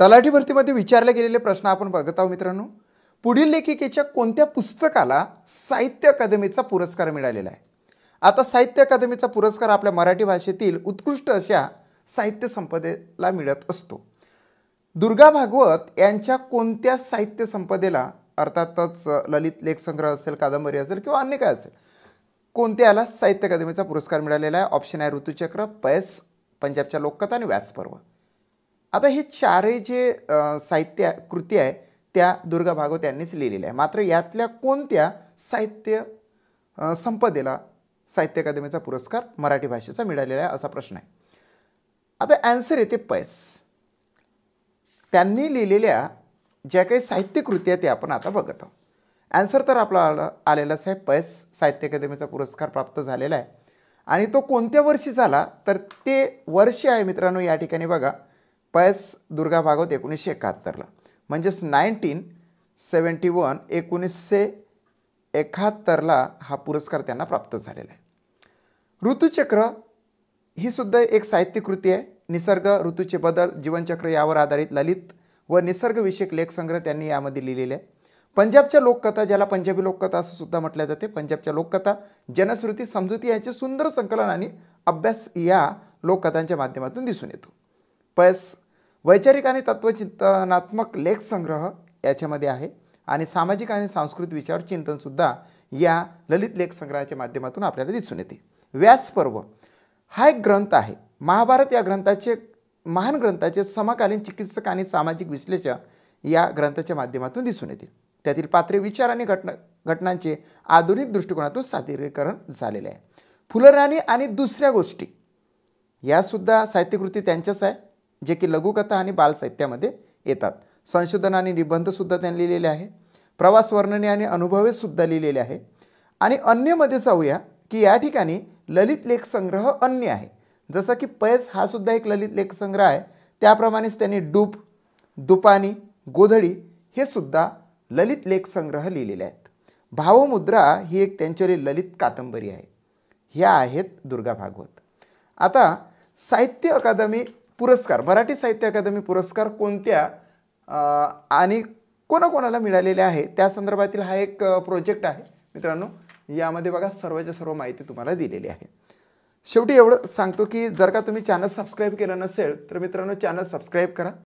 तलाठी भरतीमध्ये विचारले गेलेले प्रश्न आपण बघत आहोत मित्रांनो। पुढील लेखिकेच्या कोणत्या पुस्तकाला साहित्य अकादमीचा पुरस्कार मिळालेला आहे? आता साहित्य अकादमीचा पुरस्कार आपल्या मराठी भाषेतील उत्कृष्ट अशा साहित्य संपदेला मिळत असतो। दुर्गा भागवत यांच्या कोणत्या साहित्य संपदेला, अर्थातच ललित लेख संग्रह असेल, कादंबरी असेल किंवा अन्य काय असेल, कोणत्याला साहित्य अकादमीचा पुरस्कार मिळालेला आहे? ऑप्शन आहे ऋतुचक्र, पयस, पंजाबच्या लोककथा आणि व्यासपर्व। आता हे चारही जे साहित्य कृती आहे त्या दुर्गा भागवत यांनीच लिहिलेल्या आहे। मात्र यातल्या कोणत्या साहित्य संपदेला साहित्य अकादमीचा पुरस्कार मराठी भाषेचा मिळालेला आहे असा प्रश्न आहे। आता आन्सर येते पयस। त्यांनी लिहिलेल्या ज्या काही साहित्य कृती आहे ते आपण आता बघत आहोत। आन्सर तर आपला आलेलाच आहे, पयस साहित्य अकादमीचा पुरस्कार प्राप्त झालेला आहे। आणि तो कोणत्या वर्षी झाला तर ते वर्ष आहे मित्रांनो या ठिकाणी बघा, पयस दुर्गा भागवत 1971ला, म्हणजेच 1971 1971ला हा पुरस्कार त्यांना प्राप्त झालेला आहे। ऋतुचक्र ही सुद्धा एक साहित्य कृती आहे। निसर्ग, ऋतूचे बदल, जीवनचक्र यावर आधारित ललित व निसर्गविषयक लेखसंग्रह त्यांनी यामध्ये लिहिलेले आहे। पंजाबच्या लोककथा, ज्याला पंजाबी लोककथा असं सुद्धा म्हटलं जाते, पंजाबच्या लोककथा, जनश्रुती, समजुती यांचे सुंदर संकलन आणि अभ्यास या लोककथांच्या माध्यमातून दिसून येतो। पयस वैचारिक आणि तत्वचिंतनात्मक लेखसंग्रह याच्यामध्ये आहे आणि सामाजिक आणि सांस्कृतिक विषयावर चिंतनसुद्धा या ललित लेखसंग्रहाच्या माध्यमातून आपल्याला दिसून येते। व्यासपर्व हा एक ग्रंथ आहे। महाभारत या ग्रंथाचे, महान ग्रंथाचे समकालीन चिकित्सक आणि सामाजिक विश्लेषण या ग्रंथाच्या माध्यमातून दिसून येते। त्यातील पात्रे, विचार आणि घटनांचे आधुनिक दृष्टिकोनातून सादरीकरण झालेले आहे। फुलराणी आणि दुसऱ्या गोष्टी यासुद्धा साहित्यकृती त्यांच्याच आहे, जे की लघुकथा आणि बालसाहित्यामध्ये येतात। संशोधन आणि निबंधसुद्धा त्यांनी लिहिलेले आहे। प्रवास वर्णने आणि अनुभवेसुद्धा लिहिलेले आहे। आणि अन्यमध्ये जाऊया की या ठिकाणी ललित लेख संग्रह अन्य आहे, जसं की पयस हा सुद्धा एक ललित लेख संग्रह आहे। त्याप्रमाणेच त्यांनी डूब, दुपानी, गोधडी हे सुद्धा ललित लेख संग्रह लिहिलेले आहेत। भावमुद्रा ही एक त्यांच्यावरील ललित कादंबरी आहे। ह्या आहेत दुर्गा भागवत। आता साहित्य अकादमी पुरस्कार, मराठी साहित्य अकादमी पुरस्कार कोणत्या आणि कोणाकोणाला मिळालेले आहे त्या संदर्भातील हा एक प्रोजेक्ट आहे मित्रांनो। यामध्ये बघा सर्वच्या सर्व माहिती तुम्हाला दिलेली आहे। शेवटी एवढं सांगतो की जर का तुम्ही चॅनल सबस्क्राईब केलं नसेल तर मित्रांनो चॅनल सबस्क्राईब करा।